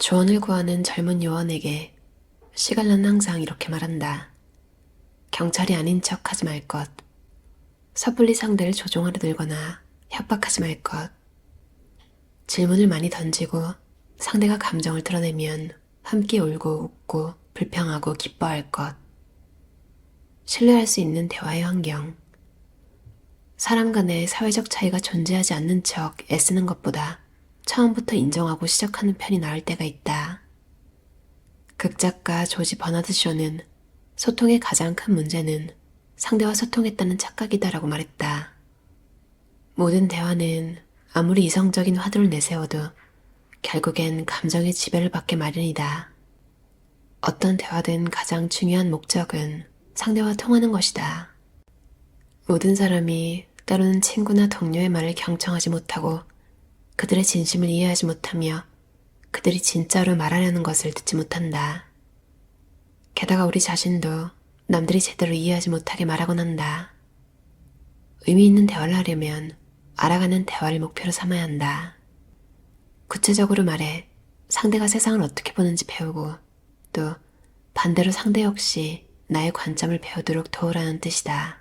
조언을 구하는 젊은 요원에게 시갈란은 항상 이렇게 말한다. 경찰이 아닌 척 하지 말 것. 섣불리 상대를 조종하려 들거나 협박하지 말 것. 질문을 많이 던지고 상대가 감정을 드러내면 함께 울고 웃고 불평하고 기뻐할 것. 신뢰할 수 있는 대화의 환경. 사람 간의 사회적 차이가 존재하지 않는 척 애쓰는 것보다 처음부터 인정하고 시작하는 편이 나을 때가 있다. 극작가 조지 버나드 쇼는 소통의 가장 큰 문제는 상대와 소통했다는 착각이다라고 말했다. 모든 대화는 아무리 이성적인 화두를 내세워도 결국엔 감정의 지배를 받게 마련이다. 어떤 대화든 가장 중요한 목적은 상대와 통하는 것이다. 모든 사람이 때로는 친구나 동료의 말을 경청하지 못하고 그들의 진심을 이해하지 못하며 그들이 진짜로 말하려는 것을 듣지 못한다. 게다가 우리 자신도 남들이 제대로 이해하지 못하게 말하곤 한다. 의미 있는 대화를 하려면 알아가는 대화를 목표로 삼아야 한다. 구체적으로 말해 상대가 세상을 어떻게 보는지 배우고 또 반대로 상대 역시 나의 관점을 배우도록 도우라는 뜻이다.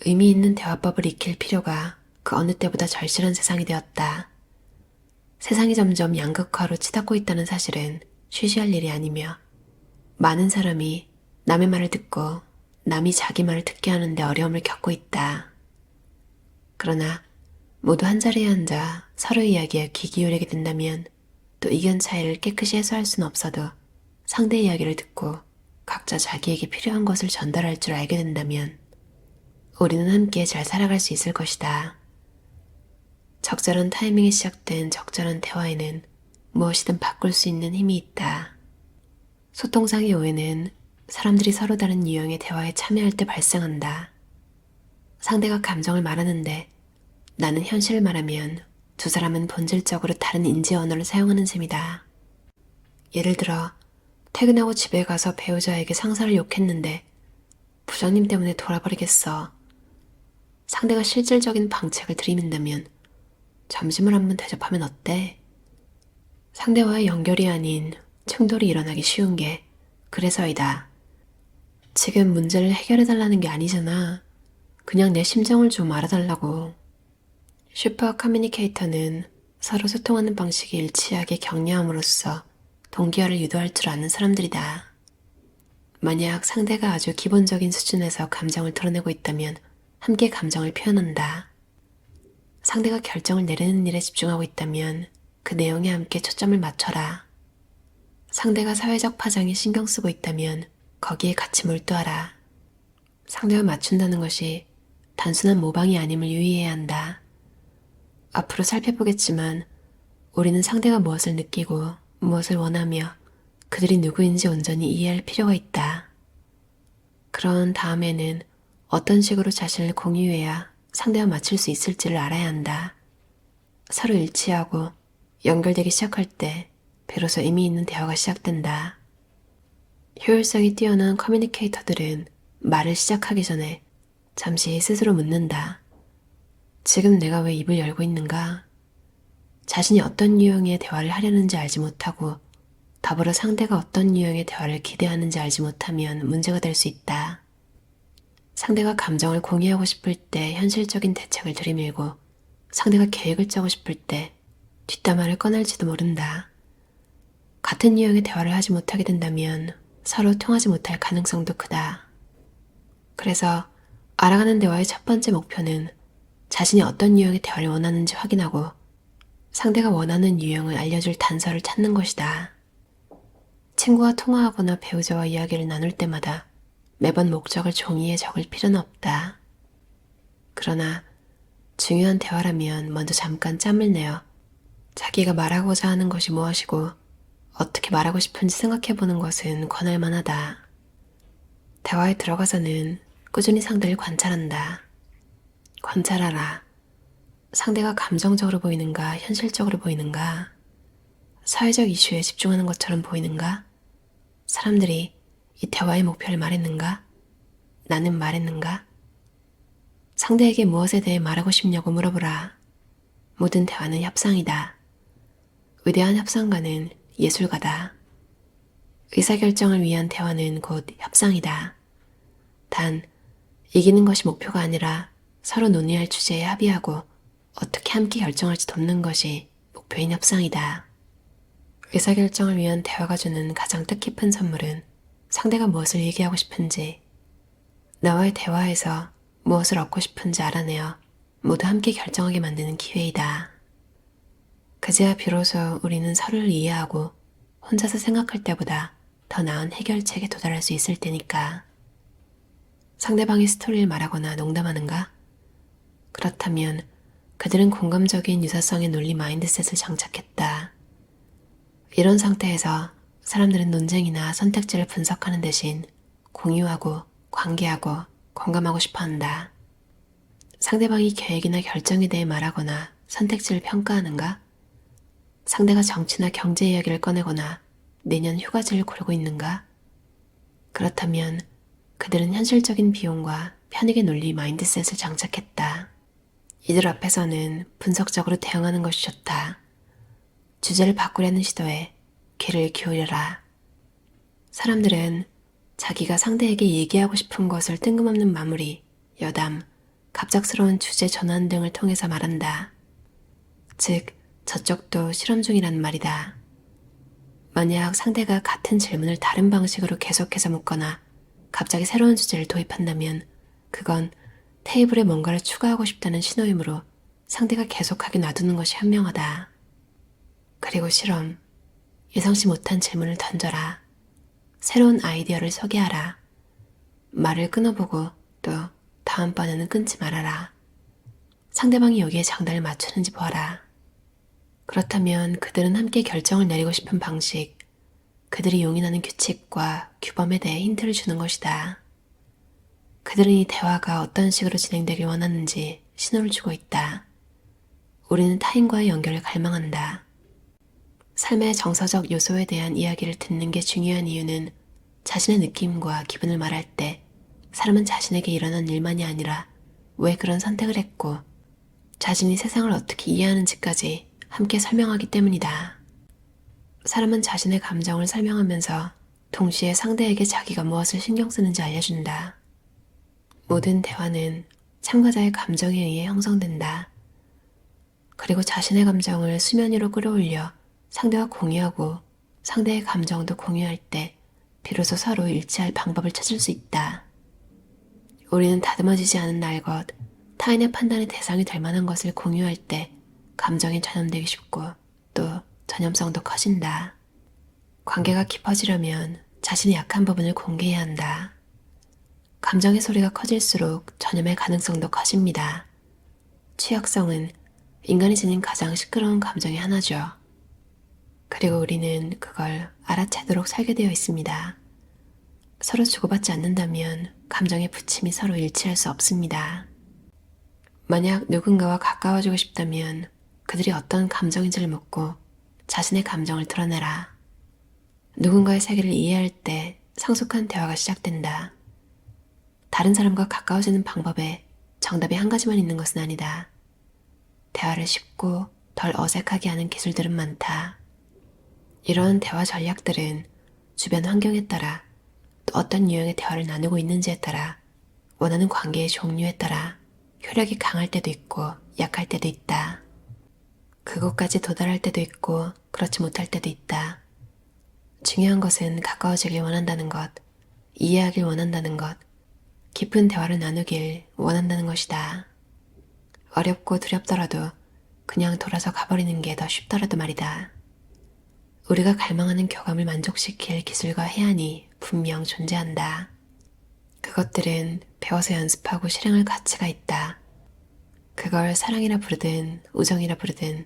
의미 있는 대화법을 익힐 필요가 그 어느 때보다 절실한 세상이 되었다. 세상이 점점 양극화로 치닫고 있다는 사실은 쉬쉬할 일이 아니며 많은 사람이 남의 말을 듣고 남이 자기 말을 듣게 하는데 어려움을 겪고 있다. 그러나 모두 한자리에 앉아 서로의 이야기에 귀 기울이게 된다면 또 의견 차이를 깨끗이 해소할 수는 없어도 상대의 이야기를 듣고 각자 자기에게 필요한 것을 전달할 줄 알게 된다면 우리는 함께 잘 살아갈 수 있을 것이다. 적절한 타이밍에 시작된 적절한 대화에는 무엇이든 바꿀 수 있는 힘이 있다. 소통상의 오해는 사람들이 서로 다른 유형의 대화에 참여할 때 발생한다. 상대가 감정을 말하는데 나는 현실을 말하면 두 사람은 본질적으로 다른 인지 언어를 사용하는 셈이다. 예를 들어 퇴근하고 집에 가서 배우자에게 상사를 욕했는데 부장님 때문에 돌아버리겠어. 상대가 실질적인 방책을 들이민다면 점심을 한번 대접하면 어때? 상대와의 연결이 아닌 충돌이 일어나기 쉬운 게 그래서이다. 지금 문제를 해결해달라는 게 아니잖아. 그냥 내 심정을 좀 알아달라고. 슈퍼 커뮤니케이터는 서로 소통하는 방식이 일치하게 격려함으로써 동기화를 유도할 줄 아는 사람들이다. 만약 상대가 아주 기본적인 수준에서 감정을 드러내고 있다면 함께 감정을 표현한다. 상대가 결정을 내리는 일에 집중하고 있다면 그 내용에 함께 초점을 맞춰라. 상대가 사회적 파장에 신경 쓰고 있다면 거기에 같이 몰두하라. 상대와 맞춘다는 것이 단순한 모방이 아님을 유의해야 한다. 앞으로 살펴보겠지만 우리는 상대가 무엇을 느끼고 무엇을 원하며 그들이 누구인지 온전히 이해할 필요가 있다. 그런 다음에는 어떤 식으로 자신을 공유해야 상대와 맞출 수 있을지를 알아야 한다. 서로 일치하고 연결되기 시작할 때 비로소 의미 있는 대화가 시작된다. 효율성이 뛰어난 커뮤니케이터들은 말을 시작하기 전에 잠시 스스로 묻는다. 지금 내가 왜 입을 열고 있는가? 자신이 어떤 유형의 대화를 하려는지 알지 못하고 더불어 상대가 어떤 유형의 대화를 기대하는지 알지 못하면 문제가 될 수 있다. 상대가 감정을 공유하고 싶을 때 현실적인 대책을 들이밀고 상대가 계획을 짜고 싶을 때 뒷담화를 꺼낼지도 모른다. 같은 유형의 대화를 하지 못하게 된다면 서로 통하지 못할 가능성도 크다. 그래서 알아가는 대화의 첫 번째 목표는 자신이 어떤 유형의 대화를 원하는지 확인하고 상대가 원하는 유형을 알려줄 단서를 찾는 것이다. 친구와 통화하거나 배우자와 이야기를 나눌 때마다 매번 목적을 종이에 적을 필요는 없다. 그러나 중요한 대화라면 먼저 잠깐 짬을 내어 자기가 말하고자 하는 것이 무엇이고 어떻게 말하고 싶은지 생각해보는 것은 권할 만하다. 대화에 들어가서는 꾸준히 상대를 관찰한다. 관찰하라. 상대가 감정적으로 보이는가, 현실적으로 보이는가? 사회적 이슈에 집중하는 것처럼 보이는가? 사람들이 이 대화의 목표를 말했는가? 나는 말했는가? 상대에게 무엇에 대해 말하고 싶냐고 물어보라. 모든 대화는 협상이다. 위대한 협상가는 예술가다. 의사결정을 위한 대화는 곧 협상이다. 단, 이기는 것이 목표가 아니라 서로 논의할 주제에 합의하고 어떻게 함께 결정할지 돕는 것이 목표인 협상이다. 의사결정을 위한 대화가 주는 가장 뜻깊은 선물은 상대가 무엇을 얘기하고 싶은지, 나와의 대화에서 무엇을 얻고 싶은지 알아내어 모두 함께 결정하게 만드는 기회이다. 그제야 비로소 우리는 서로를 이해하고 혼자서 생각할 때보다 더 나은 해결책에 도달할 수 있을 테니까. 상대방이 스토리를 말하거나 농담하는가? 그렇다면 그들은 공감적인 유사성의 논리 마인드셋을 장착했다. 이런 상태에서 사람들은 논쟁이나 선택지를 분석하는 대신 공유하고 관계하고 공감하고 싶어 한다. 상대방이 계획이나 결정에 대해 말하거나 선택지를 평가하는가? 상대가 정치나 경제 이야기를 꺼내거나 내년 휴가지를 고르고 있는가? 그렇다면 그들은 현실적인 비용과 편익의 논리 마인드셋을 장착했다. 이들 앞에서는 분석적으로 대응하는 것이 좋다. 주제를 바꾸려는 시도에 귀를 기울여라. 사람들은 자기가 상대에게 얘기하고 싶은 것을 뜬금없는 마무리, 여담, 갑작스러운 주제 전환 등을 통해서 말한다. 즉, 저쪽도 실험 중이란 말이다. 만약 상대가 같은 질문을 다른 방식으로 계속해서 묻거나 갑자기 새로운 주제를 도입한다면 그건 테이블에 뭔가를 추가하고 싶다는 신호이므로 상대가 계속하게 놔두는 것이 현명하다. 그리고 실험, 예상치 못한 질문을 던져라. 새로운 아이디어를 소개하라. 말을 끊어보고 또 다음번에는 끊지 말아라. 상대방이 여기에 장단을 맞추는지 보아라. 그렇다면 그들은 함께 결정을 내리고 싶은 방식, 그들이 용인하는 규칙과 규범에 대해 힌트를 주는 것이다. 그들은 이 대화가 어떤 식으로 진행되길 원하는지 신호를 주고 있다. 우리는 타인과의 연결을 갈망한다. 삶의 정서적 요소에 대한 이야기를 듣는 게 중요한 이유는 자신의 느낌과 기분을 말할 때 사람은 자신에게 일어난 일만이 아니라 왜 그런 선택을 했고 자신이 세상을 어떻게 이해하는지까지 함께 설명하기 때문이다. 사람은 자신의 감정을 설명하면서 동시에 상대에게 자기가 무엇을 신경 쓰는지 알려준다. 모든 대화는 참가자의 감정에 의해 형성된다. 그리고 자신의 감정을 수면 위로 끌어올려 상대와 공유하고 상대의 감정도 공유할 때 비로소 서로 일치할 방법을 찾을 수 있다. 우리는 다듬어지지 않은 날 것, 타인의 판단의 대상이 될 만한 것을 공유할 때 감정이 전염되기 쉽고 또 전염성도 커진다. 관계가 깊어지려면 자신의 약한 부분을 공개해야 한다. 감정의 소리가 커질수록 전염의 가능성도 커집니다. 취약성은 인간이 지닌 가장 시끄러운 감정의 하나죠. 그리고 우리는 그걸 알아채도록 설계되어 있습니다. 서로 주고받지 않는다면 감정의 부침이 서로 일치할 수 없습니다. 만약 누군가와 가까워지고 싶다면 그들이 어떤 감정인지를 묻고 자신의 감정을 드러내라. 누군가의 세계를 이해할 때 성숙한 대화가 시작된다. 다른 사람과 가까워지는 방법에 정답이 한 가지만 있는 것은 아니다. 대화를 쉽고 덜 어색하게 하는 기술들은 많다. 이러한 대화 전략들은 주변 환경에 따라 또 어떤 유형의 대화를 나누고 있는지에 따라 원하는 관계의 종류에 따라 효력이 강할 때도 있고 약할 때도 있다. 그곳까지 도달할 때도 있고 그렇지 못할 때도 있다. 중요한 것은 가까워지길 원한다는 것, 이해하길 원한다는 것, 깊은 대화를 나누길 원한다는 것이다. 어렵고 두렵더라도 그냥 돌아서 가버리는 게 더 쉽더라도 말이다. 우리가 갈망하는 교감을 만족시킬 기술과 해안이 분명 존재한다. 그것들은 배워서 연습하고 실행할 가치가 있다. 그걸 사랑이라 부르든 우정이라 부르든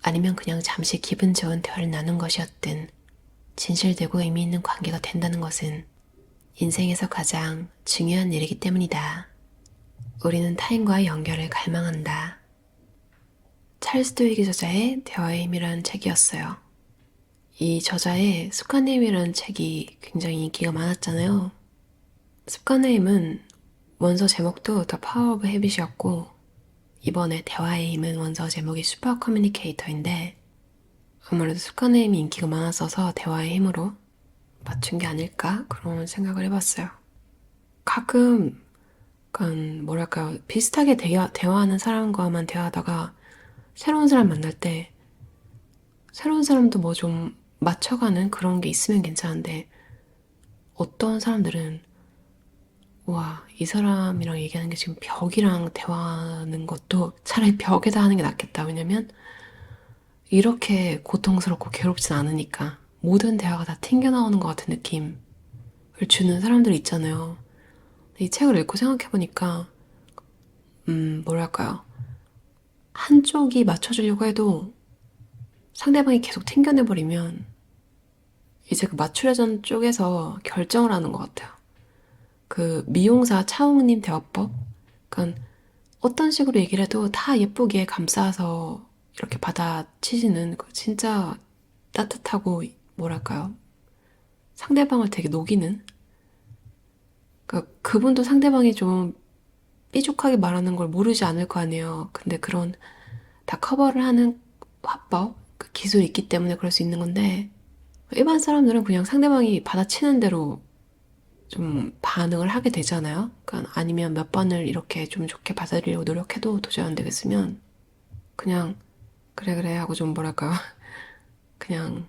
아니면 그냥 잠시 기분 좋은 대화를 나눈 것이었든 진실되고 의미 있는 관계가 된다는 것은 인생에서 가장 중요한 일이기 때문이다. 우리는 타인과의 연결을 갈망한다. 찰스 두히기 저자의 대화의 힘이라는 책이었어요. 이 저자의 습관의 힘이라는 책이 굉장히 인기가 많았잖아요. 습관의 힘은 원서 제목도 The Power of Habit이었고 이번에 대화의 힘은 원서 제목이 슈퍼 커뮤니케이터인데 아무래도 술가네임이 인기가 많았어서 대화의 힘으로 맞춘 게 아닐까? 그런 생각을 해봤어요. 가끔, 약간, 뭐랄까요. 비슷하게 대화하는 사람과만 대화하다가 새로운 사람 만날 때 새로운 사람도 뭐 좀 맞춰가는 그런 게 있으면 괜찮은데 어떤 사람들은 와, 이 사람이랑 얘기하는 게 지금 벽이랑 대화하는 것도 차라리 벽에다 하는 게 낫겠다. 왜냐면 이렇게 고통스럽고 괴롭진 않으니까 모든 대화가 다 튕겨나오는 것 같은 느낌을 주는 사람들이 있잖아요. 이 책을 읽고 생각해보니까 뭐랄까요. 한쪽이 맞춰주려고 해도 상대방이 계속 튕겨내버리면 이제 그 맞추려던 쪽에서 결정을 하는 것 같아요. 그 미용사 차웅님 대화법? 그러니까 어떤 식으로 얘기를 해도 다 예쁘게 감싸서 이렇게 받아치시는 그 진짜 따뜻하고 뭐랄까요? 상대방을 되게 녹이는? 그러니까 그분도 상대방이 좀 삐죽하게 말하는 걸 모르지 않을 거 아니에요. 근데 그런 다 커버를 하는 화법, 그 기술이 있기 때문에 그럴 수 있는 건데 일반 사람들은 그냥 상대방이 받아치는 대로 좀 반응을 하게 되잖아요. 그러니까 아니면 몇 번을 이렇게 좀 좋게 받아들이려고 노력해도 도저히 안 되겠으면 그냥 그래 그래 하고 좀 뭐랄까요. 그냥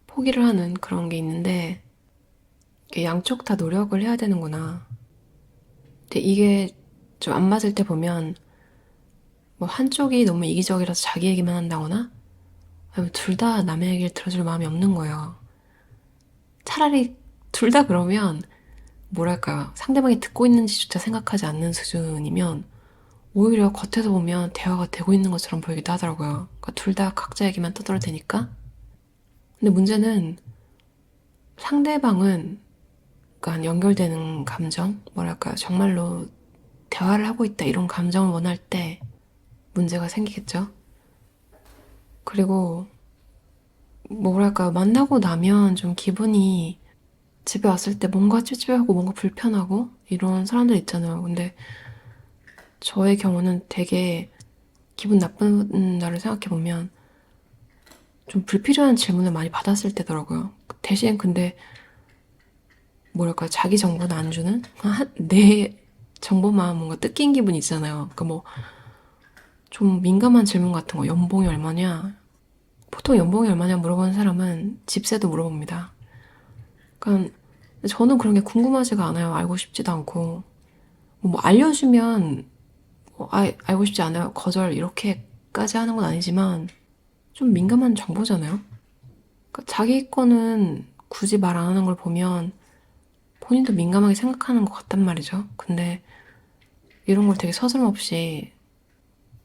포기를 하는 그런 게 있는데 양쪽 다 노력을 해야 되는구나. 근데 이게 좀 안 맞을 때 보면 뭐 한쪽이 너무 이기적이라서 자기 얘기만 한다거나 아니면 둘 다 남의 얘기를 들어줄 마음이 없는 거예요. 차라리 둘 다 그러면 뭐랄까요. 상대방이 듣고 있는지조차 생각하지 않는 수준이면 오히려 겉에서 보면 대화가 되고 있는 것처럼 보이기도 하더라고요. 그러니까 둘 다 각자 얘기만 떠들어대니까. 근데 문제는 상대방은 그러니까 연결되는 감정, 뭐랄까요. 정말로 대화를 하고 있다 이런 감정을 원할 때 문제가 생기겠죠. 그리고 뭐랄까요. 만나고 나면 좀 기분이 집에 왔을 때 뭔가 찝찝하고 뭔가 불편하고 이런 사람들 있잖아요. 근데 저의 경우는 되게 기분 나쁜 날을 생각해보면 좀 불필요한 질문을 많이 받았을 때더라고요. 대신 근데 뭐랄까 자기 정보는 안 주는 내 정보만 뭔가 뜯긴 기분이 있잖아요. 그러니까 뭐 좀 민감한 질문 같은 거 연봉이 얼마냐? 보통 연봉이 얼마냐 물어보는 사람은 집세도 물어봅니다. 그러니까 저는 그런 게 궁금하지가 않아요. 알고 싶지도 않고 뭐 알려주면 뭐 알고 싶지 않아요. 거절 이렇게까지 하는 건 아니지만 좀 민감한 정보잖아요. 그러니까 자기 거는 굳이 말 안 하는 걸 보면 본인도 민감하게 생각하는 것 같단 말이죠. 근데 이런 걸 되게 서슴없이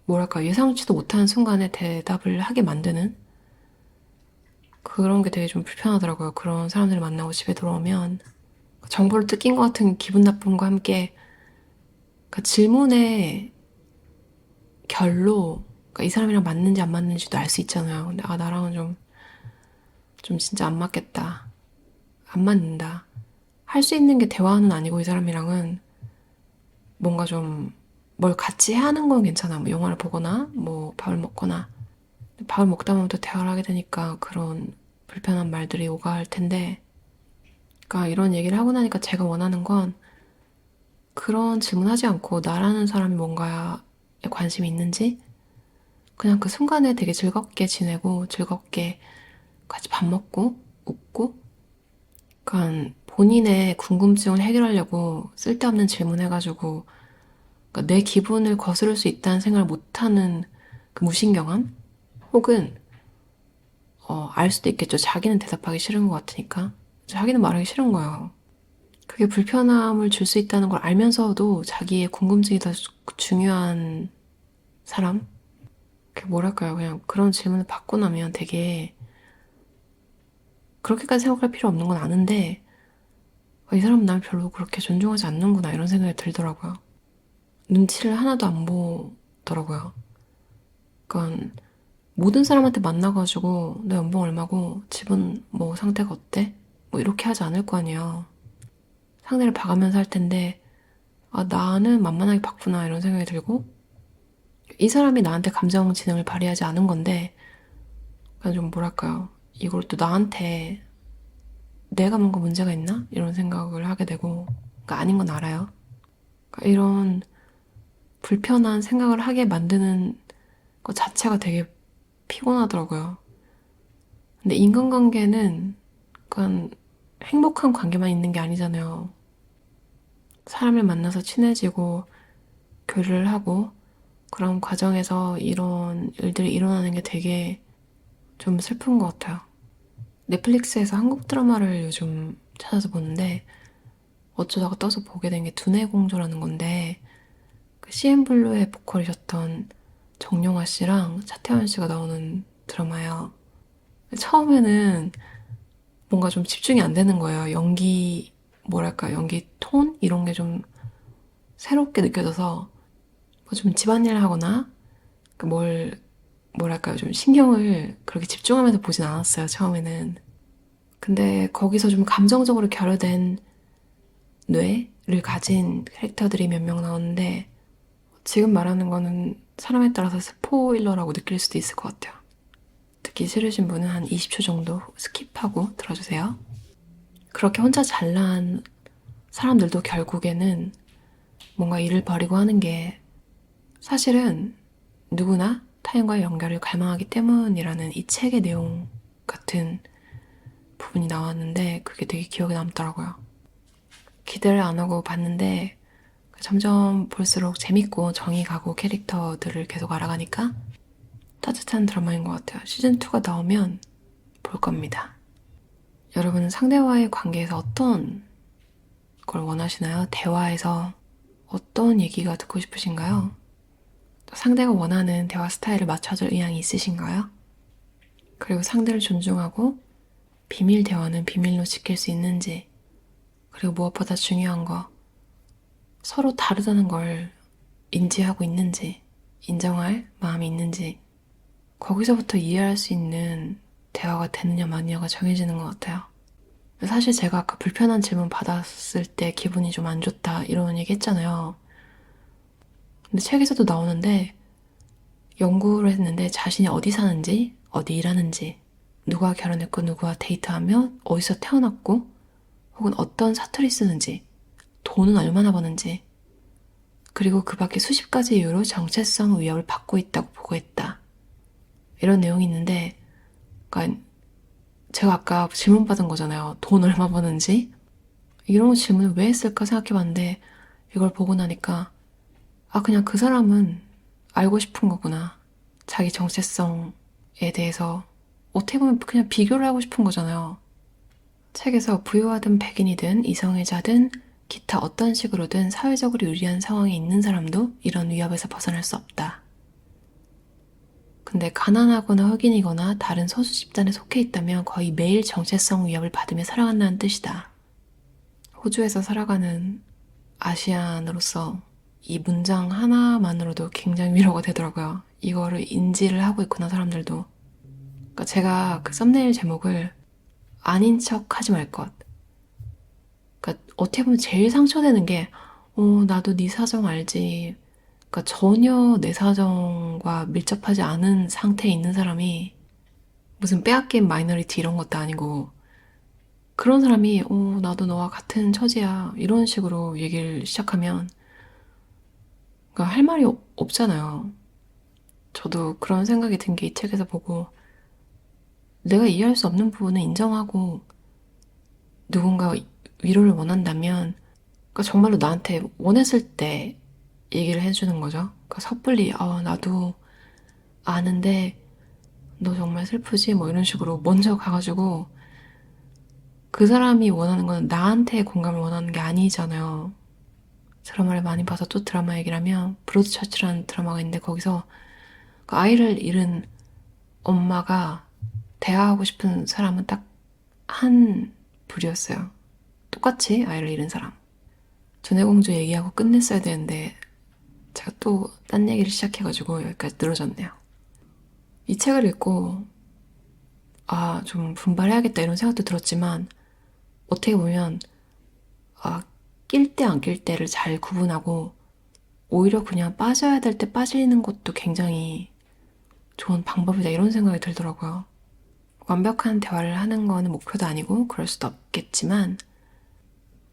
뭐랄까 예상치도 못하는 순간에 대답을 하게 만드는 그런 게 되게 좀 불편하더라고요. 그런 사람들을 만나고 집에 돌아오면 정보를 뜯긴 것 같은 기분 나쁨과 함께 그 질문의 결로 그러니까 이 사람이랑 맞는지 안 맞는지도 알 수 있잖아요. 근데 나랑은 좀 진짜 안 맞겠다. 안 맞는다. 할 수 있는 게 대화는 아니고 이 사람이랑은 뭔가 좀 뭘 같이 하는 건 괜찮아. 뭐 영화를 보거나 뭐 밥을 먹거나 밥을 먹다 보면 또 대화를 하게 되니까 그런 불편한 말들이 오가할 텐데 그러니까 이런 얘기를 하고 나니까 제가 원하는 건 그런 질문하지 않고 나라는 사람이 뭔가에 관심이 있는지 그냥 그 순간에 되게 즐겁게 지내고 즐겁게 같이 밥 먹고 웃고 그러니까 본인의 궁금증을 해결하려고 쓸데없는 질문 해가지고 그러니까 내 기분을 거스를 수 있다는 생각을 못하는 그 무신경함? 혹은 알 수도 있겠죠. 자기는 대답하기 싫은 것 같으니까. 자기는 말하기 싫은 거예요. 그게 불편함을 줄 수 있다는 걸 알면서도 자기의 궁금증이 더 중요한 사람? 그게 뭐랄까요. 그냥 그런 질문을 받고 나면 되게 그렇게까지 생각할 필요 없는 건 아는데 이 사람은 날 별로 그렇게 존중하지 않는구나 이런 생각이 들더라고요. 눈치를 하나도 안 보더라고요. 그러니까 모든 사람한테 만나가지고 너 연봉 얼마고 집은 뭐 상태가 어때? 뭐 이렇게 하지 않을 거 아니야. 상대를 봐가면서 할 텐데 나는 만만하게 봤구나 이런 생각이 들고 이 사람이 나한테 감정 지능을 발휘하지 않은 건데 좀 뭐랄까요. 이걸 또 나한테 내가 뭔가 문제가 있나? 이런 생각을 하게 되고, 그러니까 아닌 건 알아요. 그러니까 이런 불편한 생각을 하게 만드는 것 자체가 되게 피곤하더라고요. 근데 인간관계는 그냥 행복한 관계만 있는 게 아니잖아요. 사람을 만나서 친해지고 교류를 하고 그런 과정에서 이런 일들이 일어나는 게 되게 좀 슬픈 것 같아요. 넷플릭스에서 한국 드라마를 요즘 찾아서 보는데 어쩌다가 떠서 보게 된 게 두뇌공조라는 건데 그 CN블루의 보컬이셨던 정용화 씨랑 차태현 씨가 나오는 드라마예요. 처음에는 뭔가 좀 집중이 안 되는 거예요. 연기, 뭐랄까, 연기 톤? 이런 게 좀 새롭게 느껴져서 뭐좀 집안일 하거나 뭐랄까요, 좀 신경을 그렇게 집중하면서 보진 않았어요, 처음에는. 근데 거기서 좀 감정적으로 결여된 뇌를 가진 캐릭터들이 몇 명 나오는데 지금 말하는 거는 사람에 따라서 스포일러라고 느낄 수도 있을 것 같아요. 듣기 싫으신 분은 한 20초 정도 스킵하고 들어주세요. 그렇게 혼자 잘난 사람들도 결국에는 뭔가 일을 벌이고 하는 게 사실은 누구나 타인과의 연결을 갈망하기 때문이라는 이 책의 내용 같은 부분이 나왔는데 그게 되게 기억에 남더라고요. 기대를 안 하고 봤는데 점점 볼수록 재밌고 정이 가고 캐릭터들을 계속 알아가니까 따뜻한 드라마인 것 같아요. 시즌2가 나오면 볼 겁니다. 여러분은 상대와의 관계에서 어떤 걸 원하시나요? 대화에서 어떤 얘기가 듣고 싶으신가요? 상대가 원하는 대화 스타일을 맞춰줄 의향이 있으신가요? 그리고 상대를 존중하고 비밀 대화는 비밀로 지킬 수 있는지, 그리고 무엇보다 중요한 거, 서로 다르다는 걸 인지하고 있는지, 인정할 마음이 있는지, 거기서부터 이해할 수 있는 대화가 되느냐 마느냐가 정해지는 것 같아요. 사실 제가 아까 불편한 질문 받았을 때 기분이 좀 안 좋다 이런 얘기 했잖아요. 근데 책에서도 나오는데 연구를 했는데 자신이 어디 사는지, 어디 일하는지, 누가 결혼했고 누구와 데이트하며 어디서 태어났고 혹은 어떤 사투리 쓰는지, 돈은 얼마나 버는지, 그리고 그 밖에 수십 가지 이유로 정체성 위협을 받고 있다고 보고했다. 이런 내용이 있는데 그러니까 제가 아까 질문 받은 거잖아요. 돈 얼마 버는지. 이런 질문을 왜 했을까 생각해봤는데 이걸 보고 나니까 그냥 그 사람은 알고 싶은 거구나. 자기 정체성에 대해서 어떻게 보면 그냥 비교를 하고 싶은 거잖아요. 책에서 부유하든 백인이든 이성애자든 기타 어떤 식으로든 사회적으로 유리한 상황에 있는 사람도 이런 위협에서 벗어날 수 없다. 근데 가난하거나 흑인이거나 다른 소수 집단에 속해 있다면 거의 매일 정체성 위협을 받으며 살아간다는 뜻이다. 호주에서 살아가는 아시안으로서 이 문장 하나만으로도 굉장히 위로가 되더라고요. 이거를 인지를 하고 있구나, 사람들도. 그러니까 제가 그 썸네일 제목을 아닌 척 하지 말 것. 그러니까 어떻게 보면 제일 상처되는 게, 나도 네 사정 알지. 그러니까 전혀 내 사정과 밀접하지 않은 상태에 있는 사람이 무슨 빼앗긴 마이너리티 이런 것도 아니고 그런 사람이 나도 너와 같은 처지야 이런 식으로 얘기를 시작하면 그러니까 할 말이 없잖아요. 저도 그런 생각이 든 게 이 책에서 보고 내가 이해할 수 없는 부분은 인정하고 누군가 위로를 원한다면 그러니까 정말로 나한테 원했을 때 얘기를 해주는 거죠. 그러니까 섣불리 나도 아는데 너 정말 슬프지? 뭐 이런 식으로 먼저 가가지고 그 사람이 원하는 건 나한테 공감을 원하는 게 아니잖아요. 드라마를 많이 봐서 또 드라마 얘기를 하면 브로드처치라는 드라마가 있는데 거기서 그 아이를 잃은 엄마가 대화하고 싶은 사람은 딱 한 분이었어요. 똑같이 아이를 잃은 사람. 전해공주 얘기하고 끝냈어야 되는데 제가 또 딴 얘기를 시작해가지고 여기까지 늘어졌네요. 이 책을 읽고 좀 분발해야겠다 이런 생각도 들었지만 어떻게 보면 낄 때 안 낄 때를 잘 구분하고 오히려 그냥 빠져야 될 때 빠지는 것도 굉장히 좋은 방법이다 이런 생각이 들더라고요. 완벽한 대화를 하는 거는 목표도 아니고 그럴 수도 없겠지만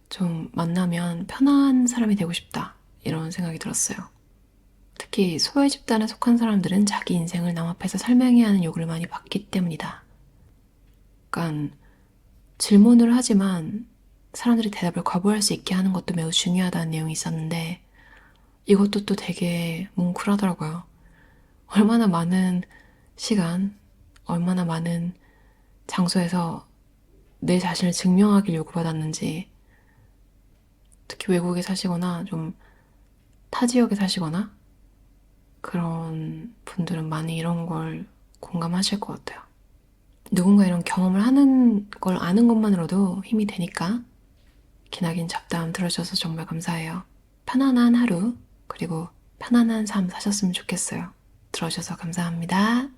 좀 만나면 편한 사람이 되고 싶다 이런 생각이 들었어요. 특히 소외 집단에 속한 사람들은 자기 인생을 남 앞에서 설명해야 하는 요구를 많이 받기 때문이다. 약간 질문을 하지만 사람들이 대답을 거부할 수 있게 하는 것도 매우 중요하다는 내용이 있었는데 이것도 또 되게 뭉클하더라고요. 얼마나 많은 시간, 얼마나 많은 장소에서 내 자신을 증명하길 요구받았는지, 특히 외국에 사시거나 좀 타 지역에 사시거나 그런 분들은 많이 이런 걸 공감하실 것 같아요. 누군가 이런 경험을 하는 걸 아는 것만으로도 힘이 되니까 기나긴 잡담 들어주셔서 정말 감사해요. 편안한 하루, 그리고 편안한 삶 사셨으면 좋겠어요. 들어주셔서 감사합니다.